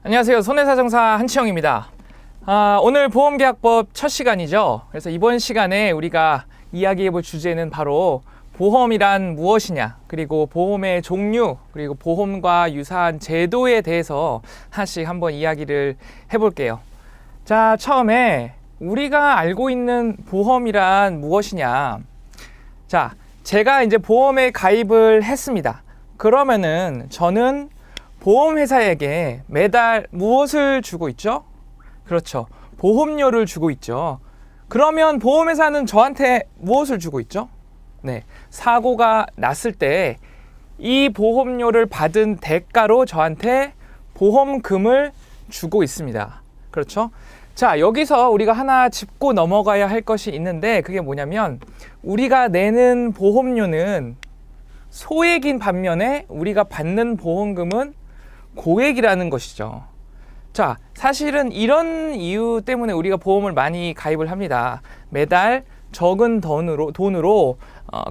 안녕하세요. 손해사정사 한치영입니다. 오늘 보험계약법 첫 시간이죠. 그래서 이번 시간에 우리가 이야기해볼 주제는 바로 보험이란 무엇이냐, 그리고 보험의 종류, 그리고 보험과 유사한 제도에 대해서 하나씩 한번 이야기를 해볼게요. 자, 처음에 우리가 알고 있는 보험이란 무엇이냐. 자, 제가 이제 보험에 가입을 했습니다. 그러면은 저는 보험회사에게 매달 무엇을 주고 있죠? 그렇죠. 보험료를 주고 있죠. 그러면 보험회사는 저한테 무엇을 주고 있죠? 네, 사고가 났을 때 이 보험료를 받은 대가로 저한테 보험금을 주고 있습니다. 그렇죠? 자, 여기서 우리가 하나 짚고 넘어가야 할 것이 있는데, 그게 뭐냐면 우리가 내는 보험료는 소액인 반면에 우리가 받는 보험금은 고액이라는 것이죠. 자, 사실은 이런 이유 때문에 우리가 보험을 많이 가입을 합니다. 매달 적은 돈으로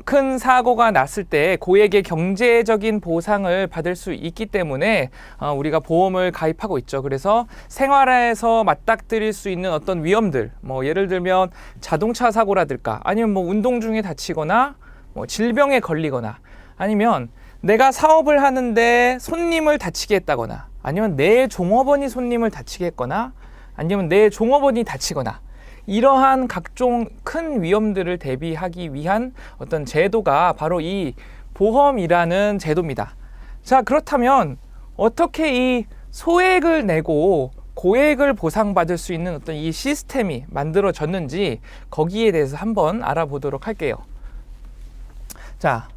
큰 사고가 났을 때 고액의 경제적인 보상을 받을 수 있기 때문에 우리가 보험을 가입하고 있죠. 그래서 생활에서 맞닥뜨릴 수 있는 어떤 위험들, 예를 들면 자동차 사고라든가, 아니면 운동 중에 다치거나 질병에 걸리거나, 아니면 내가 사업을 하는데 손님을 다치게 했다거나, 아니면 내 종업원이 손님을 다치게 했거나, 아니면 내 종업원이 다치거나, 이러한 각종 큰 위험들을 대비하기 위한 어떤 제도가 바로 이 보험이라는 제도입니다. 자, 그렇다면 어떻게 이 소액을 내고 고액을 보상받을 수 있는 어떤 이 시스템이 만들어졌는지, 거기에 대해서 한번 알아보도록 할게요. 자,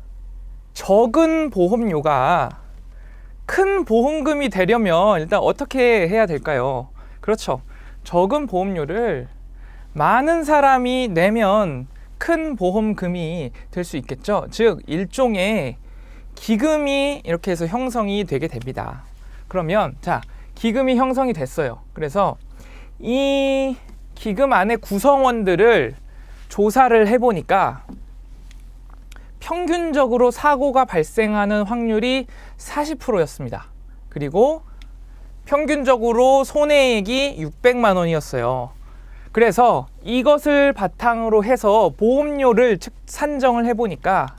적은 보험료가 큰 보험금이 되려면 일단 어떻게 해야 될까요? 그렇죠. 적은 보험료를 많은 사람이 내면 큰 보험금이 될 수 있겠죠. 즉, 일종의 기금이 이렇게 해서 형성이 되게 됩니다. 그러면 자, 기금이 형성이 됐어요. 그래서 이 기금 안에 구성원들을 조사를 해보니까 평균적으로 사고가 발생하는 확률이 40%였습니다. 그리고 평균적으로 손해액이 600만 원이었어요. 그래서 이것을 바탕으로 해서 보험료를 산정을 해보니까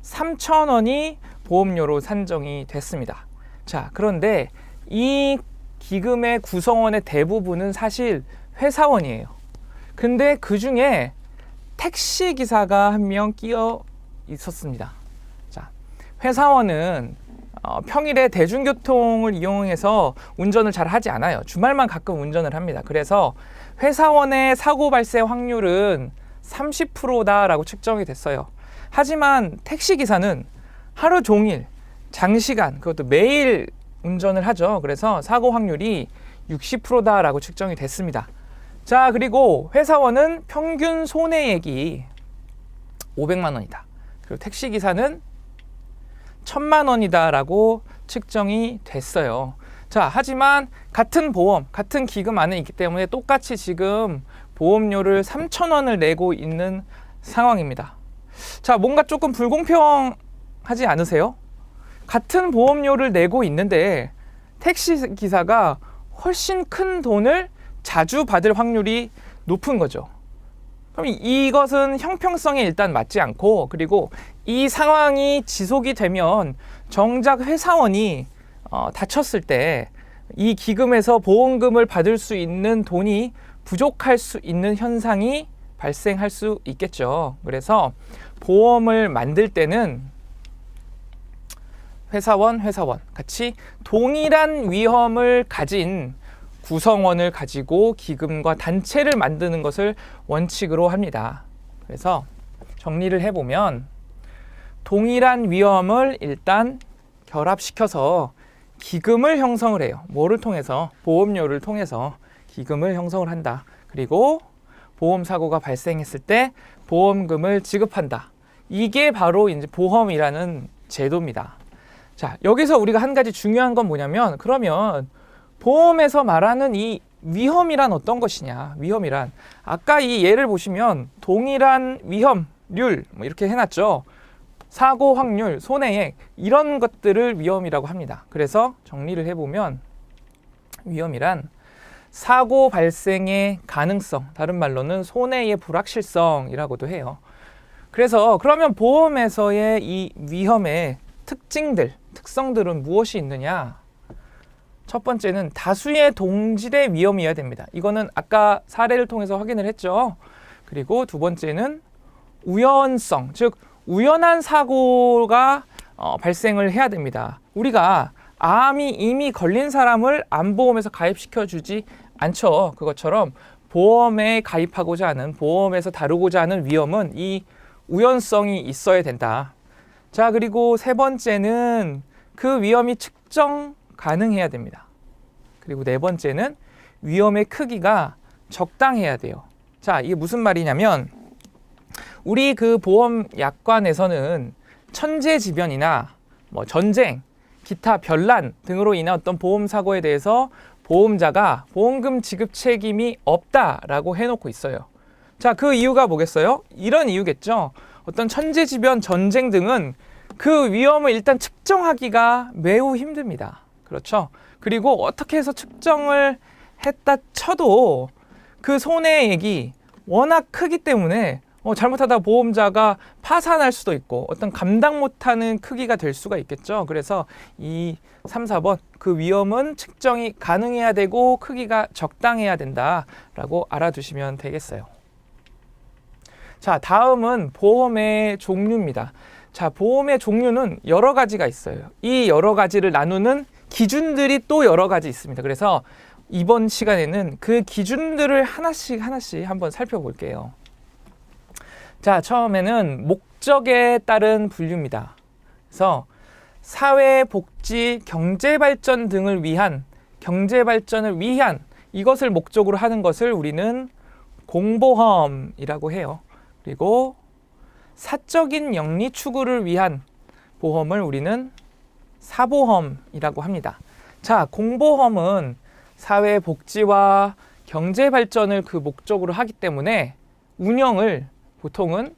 3,000원이 보험료로 산정이 됐습니다. 자, 그런데 이 기금의 구성원의 대부분은 사실 회사원이에요. 근데 그 중에 택시기사가 한 명 끼어 있었습니다. 자, 회사원은 평일에 대중교통을 이용해서 운전을 잘 하지 않아요. 주말만 가끔 운전을 합니다. 그래서 회사원의 사고 발생 확률은 30%다라고 측정이 됐어요. 하지만 택시기사는 하루 종일, 장시간, 그것도 매일 운전을 하죠. 그래서 사고 확률이 60%다라고 측정이 됐습니다. 자, 그리고 회사원은 평균 손해액이 500만 원이다. 그리고 택시기사는 1,000만 원이다라고 측정이 됐어요. 자, 하지만 같은 보험, 같은 기금 안에 있기 때문에 똑같이 지금 보험료를 3,000원을 내고 있는 상황입니다. 자, 뭔가 조금 불공평하지 않으세요? 같은 보험료를 내고 있는데 택시기사가 훨씬 큰 돈을 자주 받을 확률이 높은 거죠. 그럼 이것은 형평성에 일단 맞지 않고, 그리고 이 상황이 지속이 되면 정작 회사원이 다쳤을 때 이 기금에서 보험금을 받을 수 있는 돈이 부족할 수 있는 현상이 발생할 수 있겠죠. 그래서 보험을 만들 때는 회사원 같이 동일한 위험을 가진 구성원을 가지고 기금과 단체를 만드는 것을 원칙으로 합니다. 그래서 정리를 해보면 동일한 위험을 일단 결합시켜서 기금을 형성을 해요. 뭐를 통해서? 보험료를 통해서 기금을 형성을 한다. 그리고 보험사고가 발생했을 때 보험금을 지급한다. 이게 바로 이제 보험이라는 제도입니다. 자, 여기서 우리가 한 가지 중요한 건 뭐냐면, 그러면 보험에서 말하는 이 위험이란 어떤 것이냐? 위험이란, 아까 이 예를 보시면 동일한 위험률 이렇게 해놨죠. 사고 확률, 손해액, 이런 것들을 위험이라고 합니다. 그래서 정리를 해보면 위험이란 사고 발생의 가능성, 다른 말로는 손해의 불확실성이라고도 해요. 그래서 그러면 보험에서의 이 위험의 특성들은 무엇이 있느냐? 첫 번째는 다수의 동질의 위험이어야 됩니다. 이거는 아까 사례를 통해서 확인을 했죠. 그리고 두 번째는 우연성, 즉 우연한 사고가 발생을 해야 됩니다. 우리가 암이 이미 걸린 사람을 암보험에서 가입시켜 주지 않죠. 그것처럼 보험에 가입하고자 하는, 보험에서 다루고자 하는 위험은 이 우연성이 있어야 된다. 자, 그리고 세 번째는 그 위험이 측정 가능해야 됩니다. 그리고 네 번째는 위험의 크기가 적당해야 돼요. 자, 이게 무슨 말이냐면 우리 그 보험 약관에서는 천재지변이나 전쟁, 기타 별난 등으로 인한 어떤 보험 사고에 대해서 보험자가 보험금 지급 책임이 없다라고 해놓고 있어요. 자, 그 이유가 뭐겠어요? 이런 이유겠죠. 어떤 천재지변, 전쟁 등은 그 위험을 일단 측정하기가 매우 힘듭니다. 그렇죠? 그리고 어떻게 해서 측정을 했다 쳐도 그 손해액이 워낙 크기 때문에 잘못하다 보험자가 파산할 수도 있고 어떤 감당 못하는 크기가 될 수가 있겠죠. 그래서 이 3, 4번 그 위험은 측정이 가능해야 되고 크기가 적당해야 된다라고 알아두시면 되겠어요. 자, 다음은 보험의 종류입니다. 자, 보험의 종류는 여러 가지가 있어요. 이 여러 가지를 나누는 기준들이 또 여러 가지 있습니다. 그래서 이번 시간에는 그 기준들을 하나씩 한번 살펴볼게요. 자, 처음에는 목적에 따른 분류입니다. 그래서 사회, 복지, 경제 발전 등을 위한, 경제 발전을 위한 이것을 목적으로 하는 것을 우리는 공보험이라고 해요. 그리고 사적인 영리 추구를 위한 보험을 우리는 사보험이라고 합니다. 자, 공보험은 사회 복지와 경제 발전을 그 목적으로 하기 때문에 운영을 보통은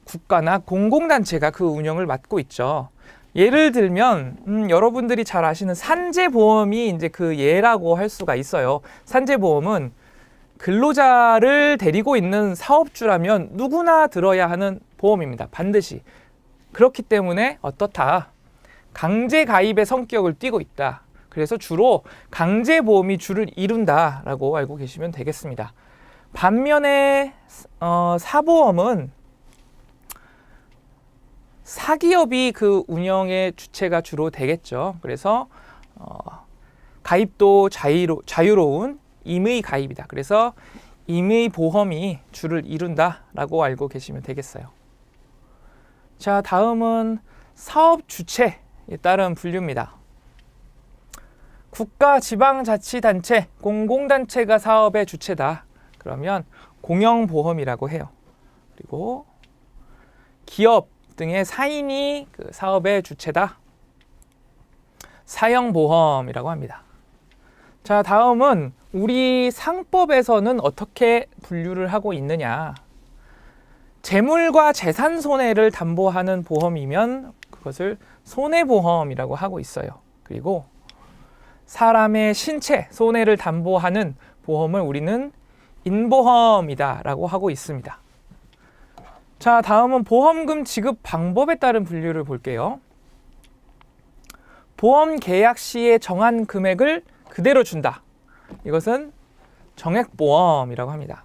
국가나 공공단체가 그 운영을 맡고 있죠. 예를 들면 여러분들이 잘 아시는 산재보험이 이제 그 예라고 할 수가 있어요. 산재보험은 근로자를 데리고 있는 사업주라면 누구나 들어야 하는 보험입니다. 반드시. 그렇기 때문에 어떻다? 강제 가입의 성격을 띠고 있다. 그래서 주로 강제보험이 주를 이룬다라고 알고 계시면 되겠습니다. 반면에 사보험은 사기업이 그 운영의 주체가 주로 되겠죠. 그래서 가입도 자유로운 임의 가입이다. 그래서 임의 보험이 주를 이룬다라고 알고 계시면 되겠어요. 자, 다음은 사업 주체에 따른 분류입니다. 국가, 지방자치단체, 공공단체가 사업의 주체다. 그러면 공영보험이라고 해요. 그리고 기업 등의 사인이 그 사업의 주체다. 사형보험이라고 합니다. 자, 다음은 우리 상법에서는 어떻게 분류를 하고 있느냐. 재물과 재산 손해를 담보하는 보험이면 그것을 손해보험이라고 하고 있어요. 그리고 사람의 신체 손해를 담보하는 보험을 우리는 인보험이다라고 하고 있습니다. 자, 다음은 보험금 지급 방법에 따른 분류를 볼게요. 보험 계약 시에 정한 금액을 그대로 준다. 이것은 정액보험이라고 합니다.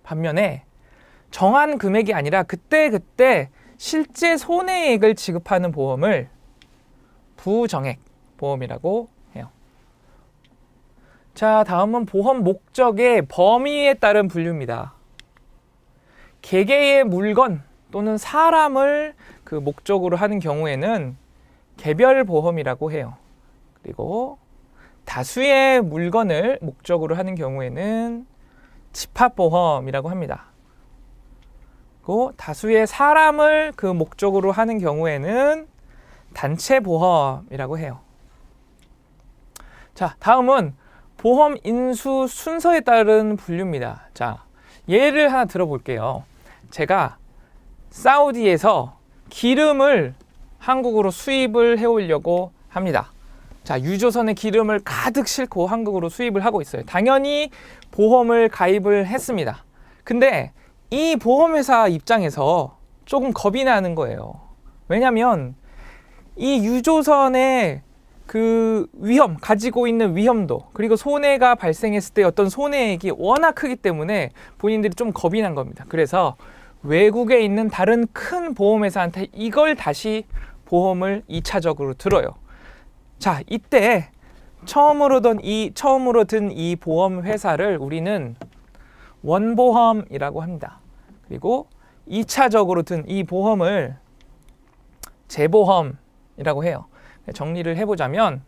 반면에 정한 금액이 아니라 그때그때 실제 손해액을 지급하는 보험을 부정액보험이라고 해요. 자, 다음은 보험 목적의 범위에 따른 분류입니다. 개개의 물건 또는 사람을 그 목적으로 하는 경우에는 개별보험이라고 해요. 그리고 다수의 물건을 목적으로 하는 경우에는 집합보험이라고 합니다. 그리고 다수의 사람을 그 목적으로 하는 경우에는 단체보험이라고 해요. 자, 다음은 보험 인수 순서에 따른 분류입니다. 자, 예를 하나 들어볼게요. 제가 사우디에서 기름을 한국으로 수입을 해오려고 합니다. 자, 유조선에 기름을 가득 싣고 한국으로 수입을 하고 있어요. 당연히 보험을 가입을 했습니다. 근데 이 보험회사 입장에서 조금 겁이 나는 거예요. 왜냐면 이 유조선의 그 위험, 가지고 있는 위험도, 그리고 손해가 발생했을 때 어떤 손해액이 워낙 크기 때문에 본인들이 좀 겁이 난 겁니다. 그래서 외국에 있는 다른 큰 보험회사한테 이걸 다시 보험을 2차적으로 들어요. 자, 이때 처음으로 든 이 보험회사를 우리는 원보험이라고 합니다. 그리고 2차적으로 든 이 보험을 재보험이라고 해요. 정리를 해보자면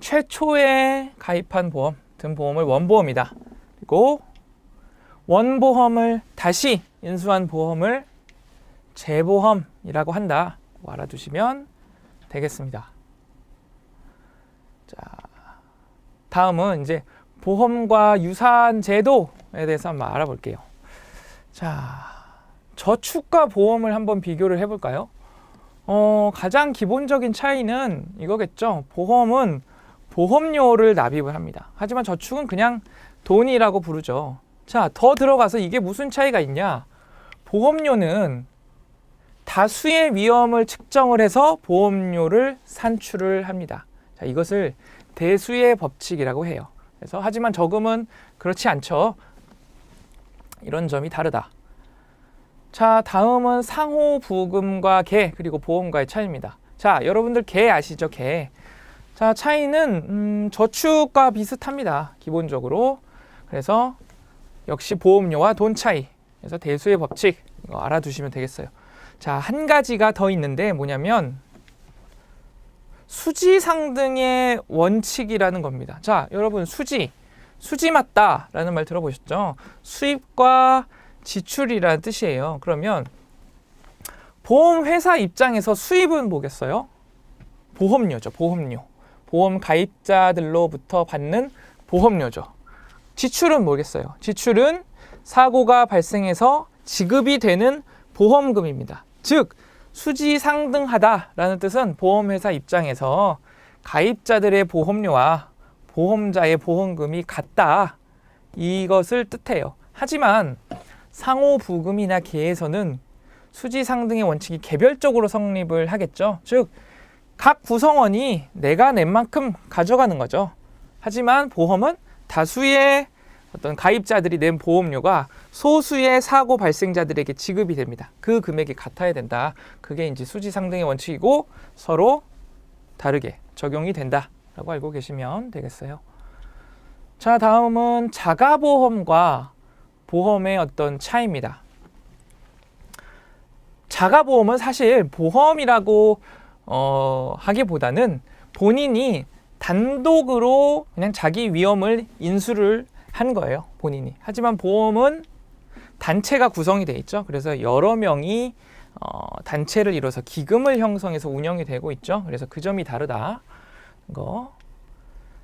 최초에 가입한 보험, 든 보험을 원보험이다. 그리고 원보험을 다시 인수한 보험을 재보험이라고 한다. 알아두시면 되겠습니다. 자, 다음은 이제 보험과 유사한 제도에 대해서 한번 알아볼게요. 자, 저축과 보험을 한번 비교를 해볼까요? 가장 기본적인 차이는 이거겠죠. 보험은 보험료를 납입을 합니다. 하지만 저축은 그냥 돈이라고 부르죠. 자, 더 들어가서 이게 무슨 차이가 있냐? 보험료는 다수의 위험을 측정을 해서 보험료를 산출을 합니다. 자, 이것을 대수의 법칙이라고 해요. 그래서 하지만 저금은 그렇지 않죠. 이런 점이 다르다. 자, 다음은 상호부금과 개, 그리고 보험과의 차이입니다. 자, 여러분들 개 아시죠? 개. 자, 차이는 저축과 비슷합니다. 기본적으로. 그래서 역시 보험료와 돈 차이. 그래서 대수의 법칙 이거 알아두시면 되겠어요. 자, 한 가지가 더 있는데 뭐냐면 수지상등의 원칙이라는 겁니다. 자, 여러분 수지 맞다라는 말 들어보셨죠? 수입과 지출이라는 뜻이에요. 그러면 보험회사 입장에서 수입은 뭐겠어요? 보험료죠. 보험료. 보험 가입자들로부터 받는 보험료죠. 지출은 뭐겠어요? 지출은 사고가 발생해서 지급이 되는 보험금입니다. 즉 수지상등하다라는 뜻은 보험회사 입장에서 가입자들의 보험료와 보험자의 보험금이 같다. 이것을 뜻해요. 하지만 상호부금이나 계에서는 수지상등의 원칙이 개별적으로 성립을 하겠죠. 즉 각 구성원이 내가 낸 만큼 가져가는 거죠. 하지만 보험은 다수의 어떤 가입자들이 낸 보험료가 소수의 사고 발생자들에게 지급이 됩니다. 그 금액이 같아야 된다. 그게 이제 수지상등의 원칙이고 서로 다르게 적용이 된다라고 알고 계시면 되겠어요. 자, 다음은 자가보험과 보험의 어떤 차이입니다. 자가보험은 사실 보험이라고 하기보다는 본인이 단독으로 그냥 자기 위험을 인수를 한 거예요. 본인이. 하지만 보험은 단체가 구성이 돼 있죠. 그래서 여러 명이 단체를 이뤄서 기금을 형성해서 운영이 되고 있죠. 그래서 그 점이 다르다. 거.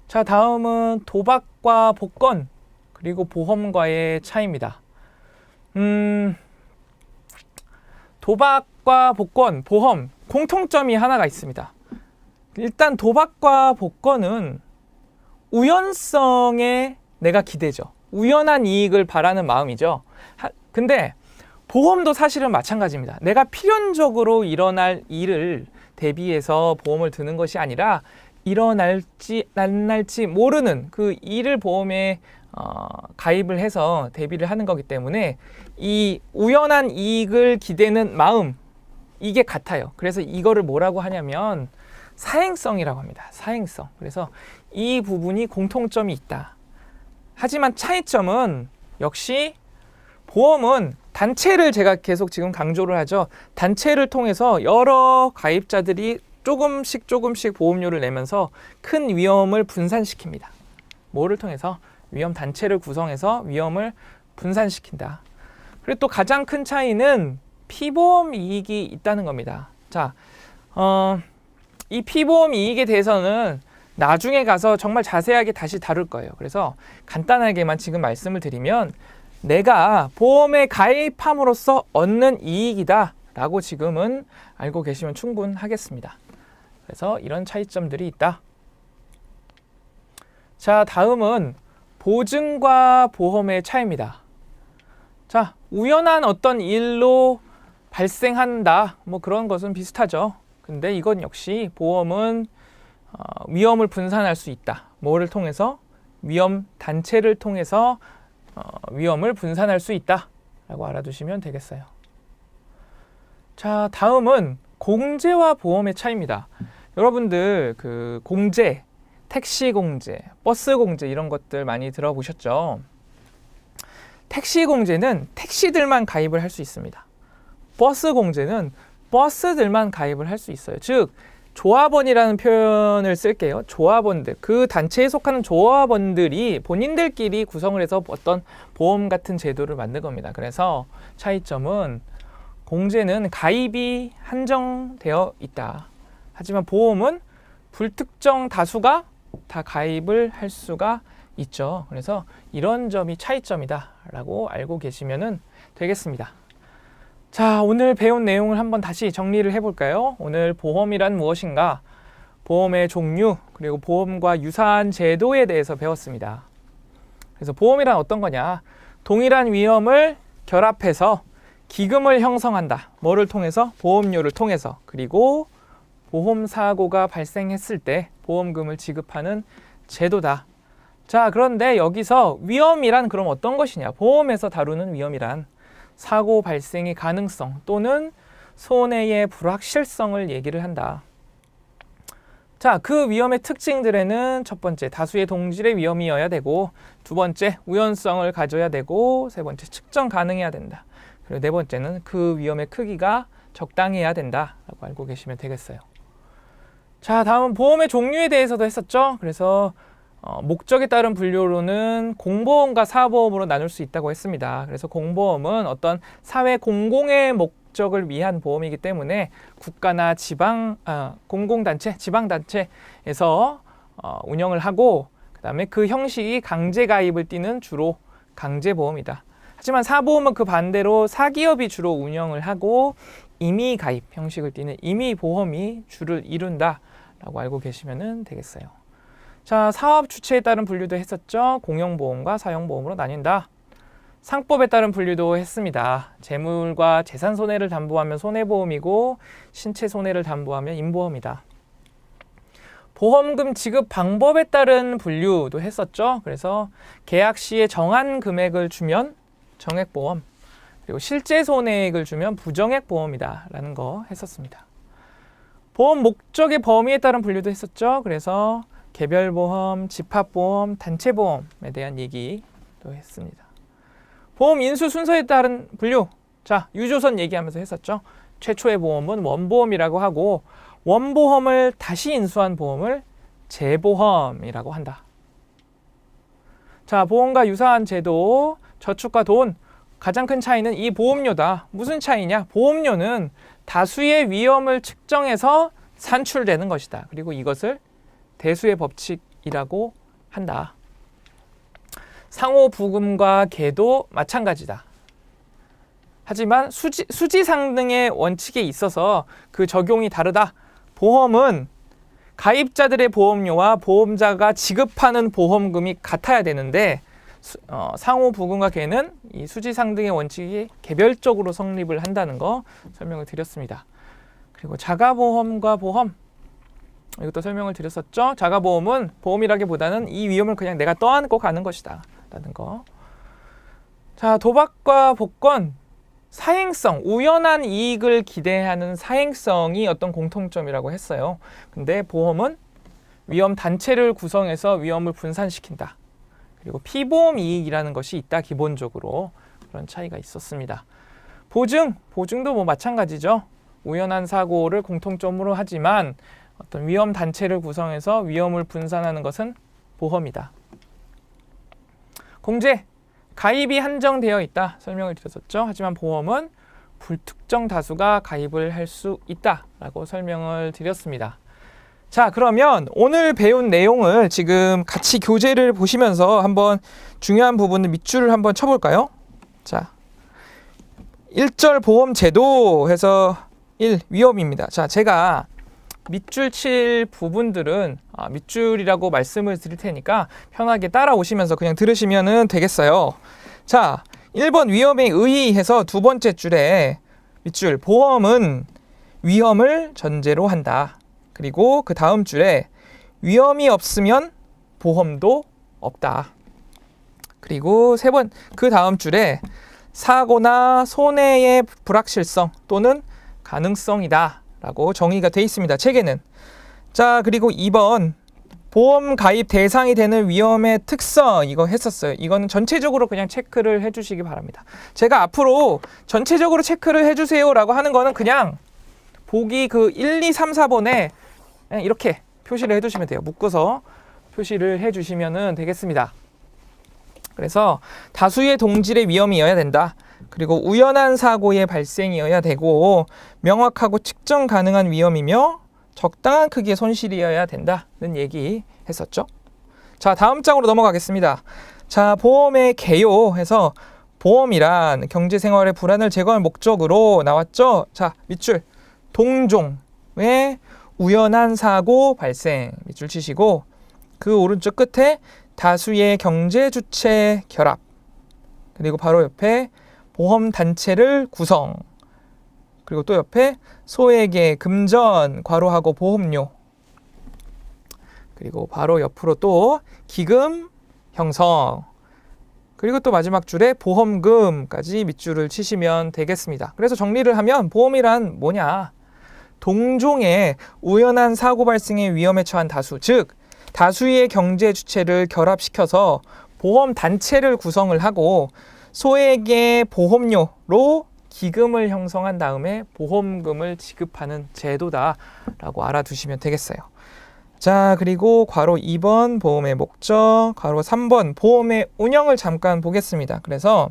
자, 다음은 도박과 복권 그리고 보험과의 차이입니다. 도박과 복권, 보험 공통점이 하나가 있습니다. 일단 도박과 복권은 우연성에 내가 기대죠. 우연한 이익을 바라는 마음이죠. 근데 보험도 사실은 마찬가지입니다. 내가 필연적으로 일어날 일을 대비해서 보험을 드는 것이 아니라 일어날지 안 날지 모르는 그 일을 보험에 가입을 해서 대비를 하는 거기 때문에 이 우연한 이익을 기대는 마음 이게 같아요. 그래서 이거를 뭐라고 하냐면 사행성이라고 합니다. 사행성. 그래서 이 부분이 공통점이 있다. 하지만 차이점은 역시 보험은 단체를 제가 계속 지금 강조를 하죠. 단체를 통해서 여러 가입자들이 조금씩 보험료를 내면서 큰 위험을 분산시킵니다. 뭐를 통해서? 위험 단체를 구성해서 위험을 분산시킨다. 그리고 또 가장 큰 차이는 피보험 이익이 있다는 겁니다. 자, 이 피보험 이익에 대해서는 나중에 가서 정말 자세하게 다시 다룰 거예요. 그래서 간단하게만 지금 말씀을 드리면 내가 보험에 가입함으로써 얻는 이익이다 라고 지금은 알고 계시면 충분하겠습니다. 그래서 이런 차이점들이 있다 자, 다음은 보증과 보험의 차이입니다. 자, 우연한 어떤 일로 발생한다, 뭐 그런 것은 비슷하죠. 근데 이건 역시 보험은 위험을 분산할 수 있다. 뭐를 통해서? 위험 단체를 통해서 위험을 분산할 수 있다 라고 알아두시면 되겠어요. 자, 다음은 공제와 보험의 차이입니다. 여러분들 그 공제, 택시 공제, 버스 공제 이런 것들 많이 들어보셨죠? 택시 공제는 택시들만 가입을 할 수 있습니다. 버스 공제는 버스들만 가입을 할 수 있어요. 즉 조합원이라는 표현을 쓸게요. 조합원들, 그 단체에 속하는 조합원들이 본인들끼리 구성을 해서 어떤 보험 같은 제도를 만든 겁니다. 그래서 차이점은 공제는 가입이 한정되어 있다. 하지만 보험은 불특정 다수가 다 가입을 할 수가 있죠. 그래서 이런 점이 차이점이다 라고 알고 계시면 되겠습니다. 자, 오늘 배운 내용을 한번 다시 정리를 해볼까요? 오늘 보험이란 무엇인가? 보험의 종류, 그리고 보험과 유사한 제도에 대해서 배웠습니다. 그래서 보험이란 어떤 거냐? 동일한 위험을 결합해서 기금을 형성한다. 뭐를 통해서? 보험료를 통해서. 그리고 보험사고가 발생했을 때 보험금을 지급하는 제도다. 자, 그런데 여기서 위험이란 그럼 어떤 것이냐? 보험에서 다루는 위험이란 사고 발생의 가능성 또는 손해의 불확실성을 얘기를 한다. 자, 그 위험의 특징들에는 첫 번째, 다수의 동질의 위험이어야 되고, 두 번째, 우연성을 가져야 되고, 세 번째, 측정 가능해야 된다. 그리고 네 번째는 그 위험의 크기가 적당해야 된다라고 알고 계시면 되겠어요. 자, 다음은 보험의 종류에 대해서도 했었죠. 그래서 목적에 따른 분류로는 공보험과 사보험으로 나눌 수 있다고 했습니다. 그래서 공보험은 어떤 사회 공공의 목적을 위한 보험이기 때문에 국가나 공공단체, 지방단체에서 운영을 하고, 그 다음에 그 형식이 강제가입을 띠는 주로 강제보험이다. 하지만 사보험은 그 반대로 사기업이 주로 운영을 하고 임의가입 형식을 띠는 임의보험이 주를 이룬다 라고 알고 계시면 되겠어요. 자, 사업 주체에 따른 분류도 했었죠. 공용보험과 사용보험으로 나뉜다. 상법에 따른 분류도 했습니다. 재물과 재산 손해를 담보하면 손해보험이고 신체 손해를 담보하면 임보험이다. 보험금 지급 방법에 따른 분류도 했었죠. 그래서 계약 시에 정한 금액을 주면 정액보험, 그리고 실제 손해액을 주면 부정액보험이다 라는 거 했었습니다. 보험 목적의 범위에 따른 분류도 했었죠. 그래서 개별보험, 집합보험, 단체보험에 대한 얘기도 했습니다. 보험 인수 순서에 따른 분류, 자, 유조선 얘기하면서 했었죠. 최초의 보험은 원보험이라고 하고 원보험을 다시 인수한 보험을 재보험이라고 한다. 자, 보험과 유사한 제도, 저축과 돈, 가장 큰 차이는 이 보험료다. 무슨 차이냐? 보험료는 다수의 위험을 측정해서 산출되는 것이다. 그리고 이것을 대수의 법칙이라고 한다. 상호부금과 계도 마찬가지다. 하지만 수지상등의 원칙에 있어서 그 적용이 다르다. 보험은 가입자들의 보험료와 보험자가 지급하는 보험금이 같아야 되는데 상호부금과 계는 이 수지상등의 원칙이 개별적으로 성립을 한다는 거 설명을 드렸습니다. 그리고 자가보험과 보험, 이것도 설명을 드렸었죠. 자가보험은 보험이라기보다는 이 위험을 그냥 내가 떠안고 가는 것이다 라는 거. 자, 도박과 복권, 사행성, 우연한 이익을 기대하는 사행성이 어떤 공통점이라고 했어요. 근데 보험은 위험 단체를 구성해서 위험을 분산시킨다. 그리고 피보험 이익이라는 것이 있다. 기본적으로 그런 차이가 있었습니다. 보증도 뭐 마찬가지죠. 우연한 사고를 공통점으로 하지만 어떤 위험 단체를 구성해서 위험을 분산하는 것은 보험이다. 공제, 가입이 한정되어 있다. 설명을 드렸었죠. 하지만 보험은 불특정 다수가 가입을 할 수 있다라고 설명을 드렸습니다. 자, 그러면 오늘 배운 내용을 지금 같이 교재를 보시면서 한번 중요한 부분을 밑줄을 한번 쳐볼까요? 자, 1절 보험 제도 해서 1. 위험입니다. 자, 제가 밑줄 칠 부분들은 밑줄이라고 말씀을 드릴 테니까 편하게 따라오시면서 그냥 들으시면 되겠어요. 자, 1번 위험에 의해서 두 번째 줄에 밑줄 보험은 위험을 전제로 한다. 그리고 그 다음 줄에 위험이 없으면 보험도 없다. 그리고 그 다음 줄에 사고나 손해의 불확실성 또는 가능성이다 라고 정의가 되어 있습니다. 책에는. 자, 그리고 2번 보험 가입 대상이 되는 위험의 특성, 이거 했었어요. 이거는 전체적으로 그냥 체크를 해주시기 바랍니다. 제가 앞으로 전체적으로 체크를 해주세요 라고 하는 거는 그냥 보기 그 1, 2, 3, 4번에 이렇게 표시를 해두시면 돼요. 묶어서 표시를 해주시면 되겠습니다. 그래서 다수의 동질의 위험이어야 된다. 그리고 우연한 사고의 발생이어야 되고 명확하고 측정 가능한 위험이며 적당한 크기의 손실이어야 된다는 얘기 했었죠. 자, 다음 장으로 넘어가겠습니다. 자, 보험의 개요해서 보험이란 경제생활의 불안을 제거할 목적으로 나왔죠. 자, 밑줄 동종의 우연한 사고 발생 밑줄 치시고 그 오른쪽 끝에 다수의 경제 주체 결합 그리고 바로 옆에 보험 단체를 구성 그리고 또 옆에 소액의 금전 괄호하고 보험료 그리고 바로 옆으로 또 기금 형성 그리고 또 마지막 줄에 보험금까지 밑줄을 치시면 되겠습니다. 그래서 정리를 하면 보험이란 뭐냐? 동종의 우연한 사고 발생의 위험에 처한 다수, 즉 다수의 경제 주체를 결합시켜서 보험 단체를 구성을 하고 소액의 보험료로 기금을 형성한 다음에 보험금을 지급하는 제도다라고 알아두시면 되겠어요. 자, 그리고 괄호 2번 보험의 목적, 괄호 3번 보험의 운영을 잠깐 보겠습니다. 그래서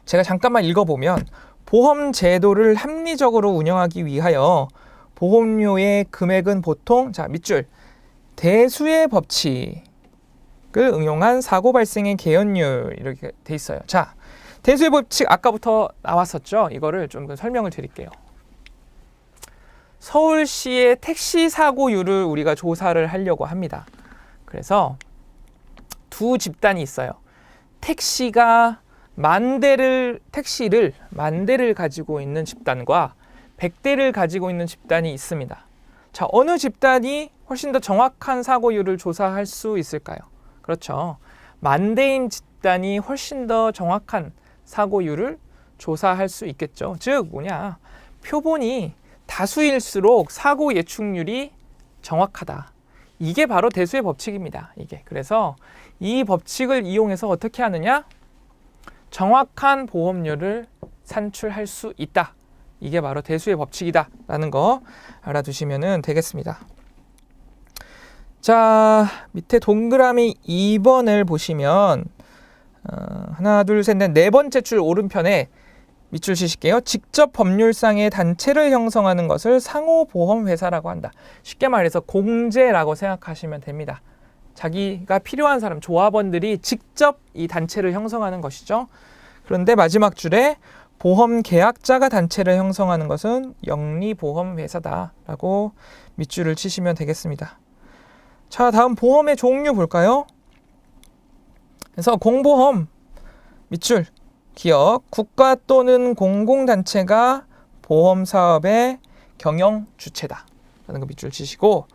제가 잠깐만 읽어보면 보험 제도를 합리적으로 운영하기 위하여 보험료의 금액은 보통 자 밑줄 대수의 법칙을 응용한 사고 발생의 개연율 이렇게 돼 있어요. 자, 대수의 법칙 아까부터 나왔었죠. 이거를 좀 설명을 드릴게요. 서울시의 택시 사고율을 우리가 조사를 하려고 합니다. 그래서 두 집단이 있어요. 택시를 만 대를 가지고 있는 집단과 100대를 가지고 있는 집단이 있습니다. 자, 어느 집단이 훨씬 더 정확한 사고율을 조사할 수 있을까요? 그렇죠. 만 대인 집단이 훨씬 더 정확한 사고율을 조사할 수 있겠죠. 즉 뭐냐? 표본이 다수일수록 사고 예측률이 정확하다. 이게 바로 대수의 법칙입니다. 이게. 그래서 이 법칙을 이용해서 어떻게 하느냐? 정확한 보험료를 산출할 수 있다. 이게 바로 대수의 법칙이다라는 거 알아두시면 되겠습니다. 자, 밑에 동그라미 2번을 보시면 하나, 둘, 셋, 넷, 네 번째 줄 오른편에 밑줄 치실게요. 직접 법률상의 단체를 형성하는 것을 상호보험회사라고 한다. 쉽게 말해서 공제라고 생각하시면 됩니다. 자기가 필요한 사람, 조합원들이 직접 이 단체를 형성하는 것이죠. 그런데 마지막 줄에 보험 계약자가 단체를 형성하는 것은 영리보험회사다라고 밑줄을 치시면 되겠습니다. 자, 다음 보험의 종류 볼까요? 그래서 공보험 밑줄 기업, 국가 또는 공공단체가 보험사업의 경영 주체다 라는 거 밑줄 치시고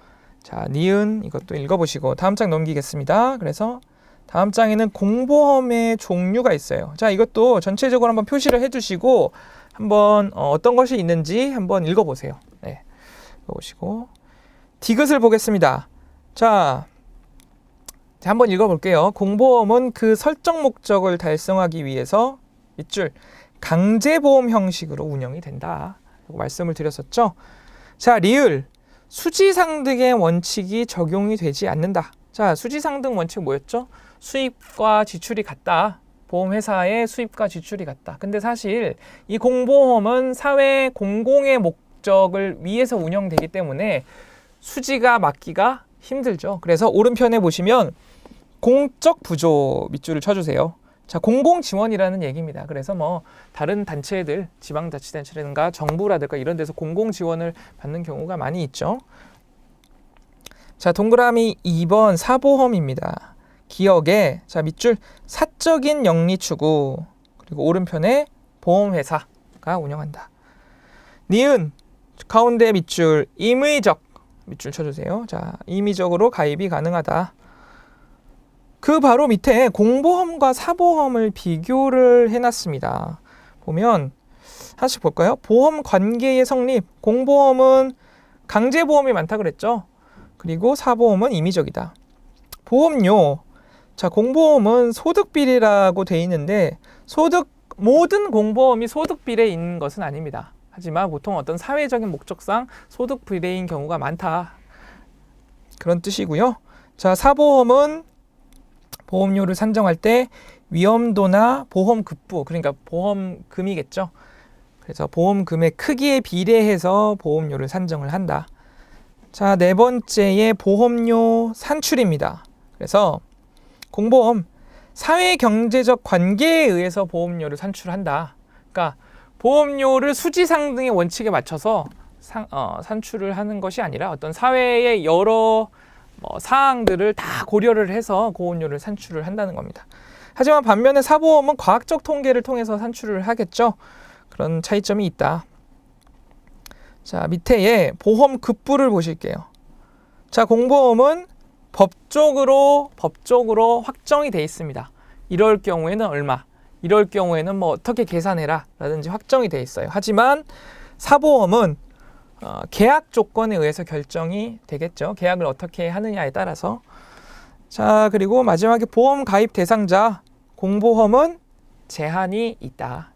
자, 니은 이것도 읽어보시고 다음 장 넘기겠습니다. 그래서 다음 장에는 공보험의 종류가 있어요. 자, 이것도 전체적으로 한번 표시를 해두시고 한번 어떤 것이 있는지 한번 읽어보세요. 네, 읽어보시고 디귿을 보겠습니다. 자, 한번 읽어볼게요. 공보험은 그 설정 목적을 달성하기 위해서 밑줄 강제보험 형식으로 운영이 된다 라고 말씀을 드렸었죠. 자, 리을 수지상등의 원칙이 적용이 되지 않는다. 자, 수지상등 원칙 뭐였죠? 수입과 지출이 같다. 보험회사의 수입과 지출이 같다. 근데 사실 이 공보험은 사회 공공의 목적을 위해서 운영되기 때문에 수지가 맞기가 힘들죠. 그래서 오른편에 보시면 공적 부조 밑줄을 쳐주세요. 자, 공공 지원이라는 얘기입니다. 그래서 뭐 다른 단체들, 지방자치단체라든가 정부라든가 이런 데서 공공 지원을 받는 경우가 많이 있죠. 자, 동그라미 2번 사보험입니다. 기억에 자, 밑줄 사적인 영리 추구, 그리고 오른편에 보험회사가 운영한다. 니은 가운데 밑줄 임의적 밑줄 쳐주세요. 자, 임의적으로 가입이 가능하다. 그 바로 밑에 공보험과 사보험을 비교를 해놨습니다. 보면 하나씩 볼까요? 보험 관계의 성립, 공보험은 강제보험이 많다 그랬죠. 그리고 사보험은 임의적이다. 보험료, 자, 공보험은 소득비례라고 돼 있는데 모든 공보험이 소득비례에 있는 것은 아닙니다. 하지만 보통 어떤 사회적인 목적상 소득비례인 경우가 많다, 그런 뜻이고요. 자, 사보험은 보험료를 산정할 때 위험도나 보험급부, 그러니까 보험금이겠죠. 그래서 보험금의 크기에 비례해서 보험료를 산정을 한다. 자, 네 번째의 보험료 산출입니다. 그래서 공보험, 사회경제적 관계에 의해서 보험료를 산출한다. 그러니까 보험료를 수지상등의 원칙에 맞춰서 산출을 하는 것이 아니라 어떤 사회의 여러 사항들을 다 고려를 해서 보험료를 산출을 한다는 겁니다. 하지만 반면에 사보험은 과학적 통계를 통해서 산출을 하겠죠. 그런 차이점이 있다. 자, 밑에 보험 급부를 보실게요. 자, 공보험은 법적으로 확정이 돼 있습니다. 이럴 경우에는 얼마, 이럴 경우에는 뭐 어떻게 계산해라 라든지 확정이 돼 있어요. 하지만 사보험은 계약 조건에 의해서 결정이 되겠죠. 계약을 어떻게 하느냐에 따라서. 자, 그리고 마지막에 보험 가입 대상자, 공보험은 제한이 있다.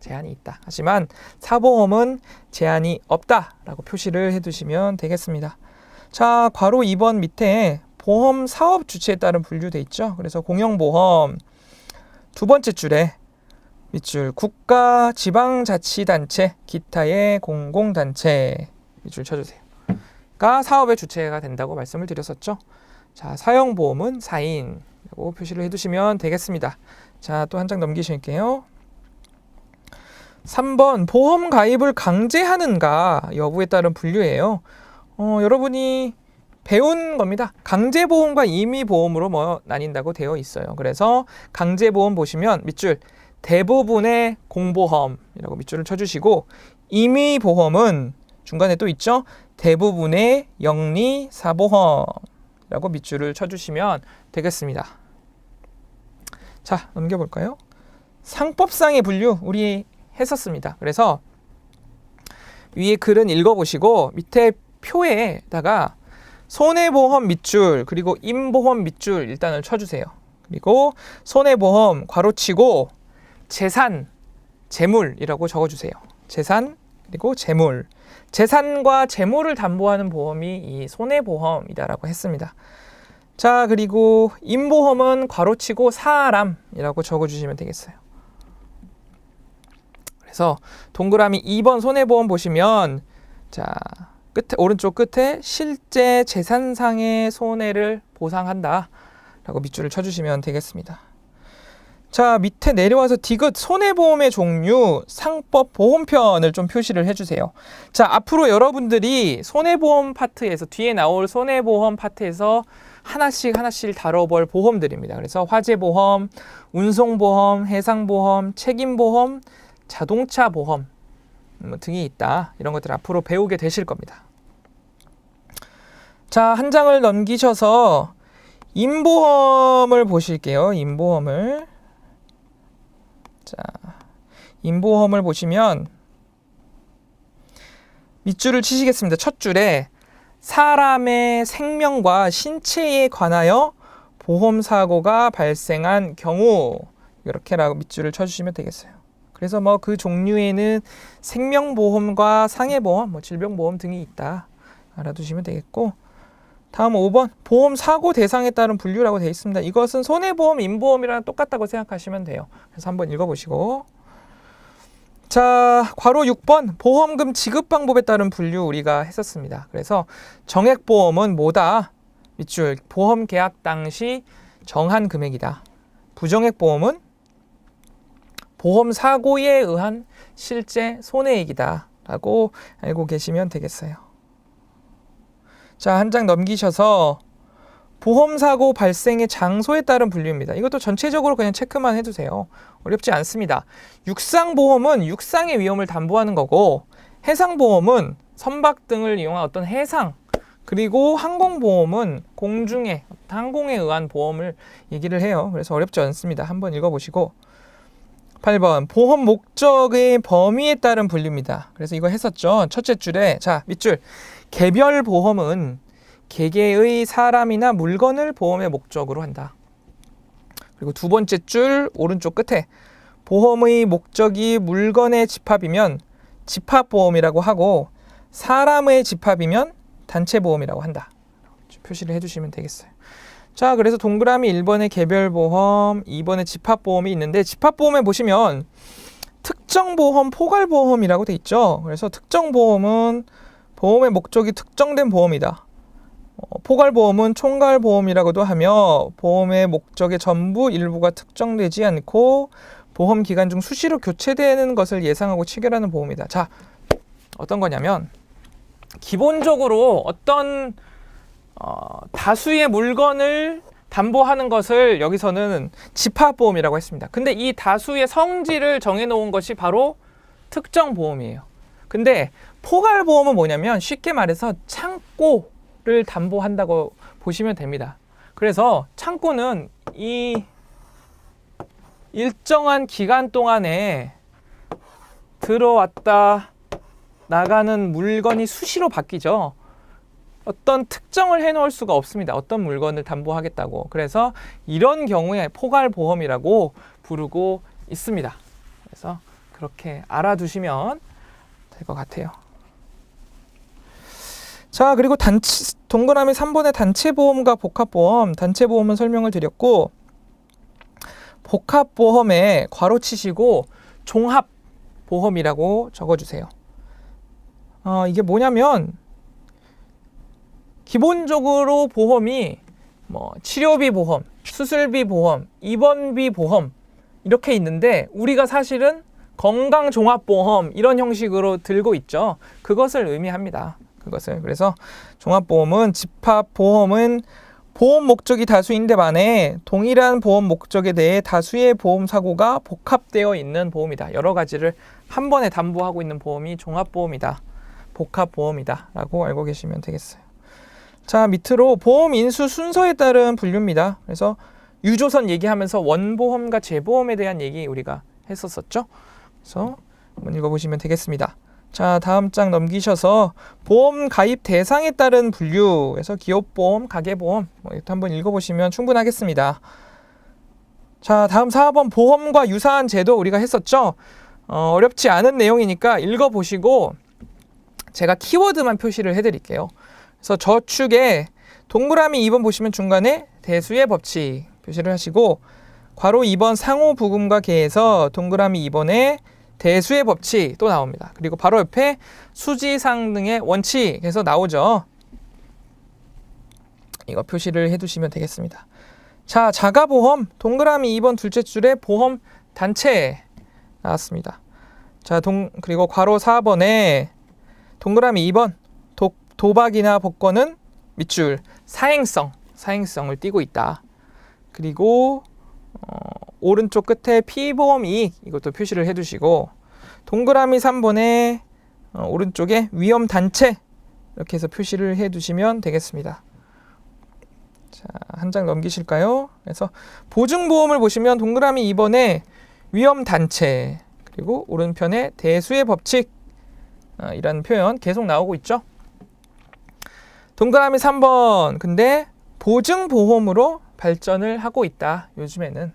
하지만 사보험은 제한이 없다라고 표시를 해두시면 되겠습니다. 자, 괄호 2번 밑에 보험 사업 주체에 따른 분류돼 있죠. 그래서 공영보험 두 번째 줄에 밑줄 국가, 지방자치단체, 기타의 공공단체 밑줄 쳐주세요. 가 사업의 주체가 된다고 말씀을 드렸었죠. 자, 사형보험은 4인이라고 표시를 해두시면 되겠습니다. 자, 또 한 장 넘기실게요. 3번 보험 가입을 강제하는가 여부에 따른 분류예요. 여러분이 배운 겁니다. 강제보험과 임의보험으로 나뉜다고 되어 있어요. 그래서 강제보험 보시면 밑줄 대부분의 공보험이라고 밑줄을 쳐주시고, 임의보험은 중간에 또 있죠. 대부분의 영리사보험이라고 밑줄을 쳐주시면 되겠습니다. 자, 넘겨볼까요? 상법상의 분류 우리 했었습니다. 그래서 위에 글은 읽어보시고 밑에 표에다가 손해보험 밑줄 그리고 임보험 밑줄 일단은 쳐주세요. 그리고 손해보험 괄호치고 재산, 재물이라고 적어주세요. 재산 그리고 재물. 재산과 재물을 담보하는 보험이 이 손해보험이다라고 했습니다. 자, 그리고 임보험은 괄호치고 사람이라고 적어주시면 되겠어요. 그래서 동그라미 2번 손해보험 보시면 자, 오른쪽 끝에 실제 재산상의 손해를 보상한다 라고 밑줄을 쳐주시면 되겠습니다. 자, 밑에 내려와서 디귿 손해보험의 종류 상법 보험편을 좀 표시를 해주세요. 자, 앞으로 여러분들이 손해보험 파트에서 뒤에 나올 손해보험 파트에서 하나씩 다뤄볼 보험들입니다. 그래서 화재보험, 운송보험, 해상보험, 책임보험, 자동차보험 등이 있다. 이런 것들 앞으로 배우게 되실 겁니다. 자, 한 장을 넘기셔서 임보험을 보실게요. 임보험을. 자, 임보험을 보시면 밑줄을 치시겠습니다. 첫 줄에 사람의 생명과 신체에 관하여 보험사고가 발생한 경우 이렇게라고 밑줄을 쳐주시면 되겠어요. 그래서 뭐 그 종류에는 생명보험과 상해보험, 질병보험 등이 있다. 알아두시면 되겠고, 다음 5번 보험사고 대상에 따른 분류라고 되어 있습니다. 이것은 손해보험, 임보험이랑 똑같다고 생각하시면 돼요. 그래서 한번 읽어보시고, 자, 괄호 6번 보험금 지급 방법에 따른 분류 우리가 했었습니다. 그래서 정액보험은 뭐다? 밑줄 보험 계약 당시 정한 금액이다. 부정액보험은 보험 사고에 의한 실제 손해액이다 라고 알고 계시면 되겠어요. 자, 한 장 넘기셔서 보험사고 발생의 장소에 따른 분류입니다. 이것도 전체적으로 그냥 체크만 해두세요. 어렵지 않습니다. 육상보험은 육상의 위험을 담보하는 거고, 해상보험은 선박 등을 이용한 어떤 해상, 그리고 항공보험은 공중에, 항공에 의한 보험을 얘기를 해요. 그래서 어렵지 않습니다. 한번 읽어보시고. 8번 보험 목적의 범위에 따른 분류입니다. 그래서 이거 했었죠. 첫째 줄에, 자, 밑줄, 개별 보험은 개개의 사람이나 물건을 보험의 목적으로 한다. 그리고 두 번째 줄 오른쪽 끝에 보험의 목적이 물건의 집합이면 집합보험이라고 하고, 사람의 집합이면 단체보험이라고 한다. 표시를 해주시면 되겠어요. 자, 그래서 동그라미 1번에 개별보험, 2번에 집합보험이 있는데, 집합보험에 보시면 특정보험, 포괄보험이라고 돼 있죠. 그래서 특정보험은 보험의 목적이 특정된 보험이다. 포괄보험은 총괄보험이라고도 하며, 보험의 목적의 전부 일부가 특정되지 않고 보험 기간 중 수시로 교체되는 것을 예상하고 체결하는 보험이다. 자, 어떤 거냐면 기본적으로 어떤 다수의 물건을 담보하는 것을 여기서는 집합보험이라고 했습니다. 근데 이 다수의 성질을 정해놓은 것이 바로 특정보험이에요. 근데 포괄보험은 뭐냐면 쉽게 말해서 창고를 담보한다고 보시면 됩니다. 그래서 창고는 이 일정한 기간 동안에 들어왔다 나가는 물건이 수시로 바뀌죠. 어떤 특정을 해놓을 수가 없습니다. 어떤 물건을 담보하겠다고. 그래서 이런 경우에 포괄보험이라고 부르고 있습니다. 그래서 그렇게 알아두시면 될 것 같아요. 자, 그리고 동그라미 3번의 단체보험과 복합보험, 단체보험은 설명을 드렸고, 복합보험에 괄호 치시고 종합보험이라고 적어주세요. 이게 뭐냐면 기본적으로 보험이 치료비 보험, 수술비 보험, 입원비 보험 이렇게 있는데, 우리가 사실은 건강종합보험 이런 형식으로 들고 있죠. 그것을 의미합니다. 그것을. 그래서 종합보험은, 집합보험은 보험 목적이 다수인데 반해 동일한 보험 목적에 대해 다수의 보험 사고가 복합되어 있는 보험이다. 여러 가지를 한 번에 담보하고 있는 보험이 종합보험이다. 복합보험이다 라고 알고 계시면 되겠어요. 자, 밑으로 보험 인수 순서에 따른 분류입니다. 그래서 유조선 얘기하면서 원보험과 재보험에 대한 얘기 우리가 했었었죠. 그래서 한번 읽어보시면 되겠습니다. 자, 다음 장 넘기셔서 보험 가입 대상에 따른 분류에서 기업보험, 가계보험 이것도 한번 읽어보시면 충분하겠습니다. 자, 다음 4번 보험과 유사한 제도 우리가 했었죠. 어렵지 않은 내용이니까 읽어보시고 제가 키워드만 표시를 해드릴게요. 그래서 저축에 동그라미 2번 보시면 중간에 대수의 법칙 표시를 하시고, 괄호 2번 상호부금과 계에서 동그라미 2번에 대수의 법칙 또 나옵니다. 그리고 바로 옆에 수지상 등의 원칙에서 나오죠. 이거 표시를 해두시면 되겠습니다. 자, 자가보험 동그라미 2번 둘째 줄에 보험 단체 나왔습니다. 자, 그리고 괄호 4번에 동그라미 2번 도박이나 복권은 밑줄 사행성을 띠고 있다. 그리고 오른쪽 끝에 피보험 이익 이것도 표시를 해두시고, 동그라미 3번에 오른쪽에 위험 단체 이렇게 해서 표시를 해두시면 되겠습니다. 자, 한 장 넘기실까요? 그래서 보증보험을 보시면 동그라미 2번에 위험 단체, 그리고 오른편에 대수의 법칙 이라는 표현 계속 나오고 있죠. 동그라미 3번, 근데 보증보험으로 발전을 하고 있다. 요즘에는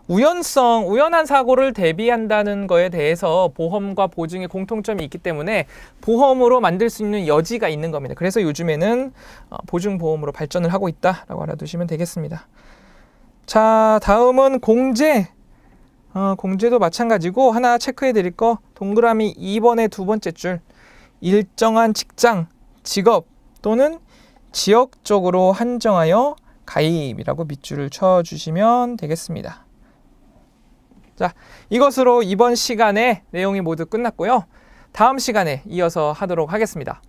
우연한 사고를 대비한다는 거에 대해서 보험과 보증의 공통점이 있기 때문에 보험으로 만들 수 있는 여지가 있는 겁니다. 그래서 요즘에는 보증보험으로 발전을 하고 있다라고 알아두시면 되겠습니다. 자, 다음은 공제. 공제도 마찬가지고 하나 체크해 드릴 거 동그라미 2번의 두 번째 줄, 일정한 직장, 직업 또는 지역적으로 한정하여 가입이라고 밑줄을 쳐주시면 되겠습니다. 자, 이것으로 이번 시간의 내용이 모두 끝났고요. 다음 시간에 이어서 하도록 하겠습니다.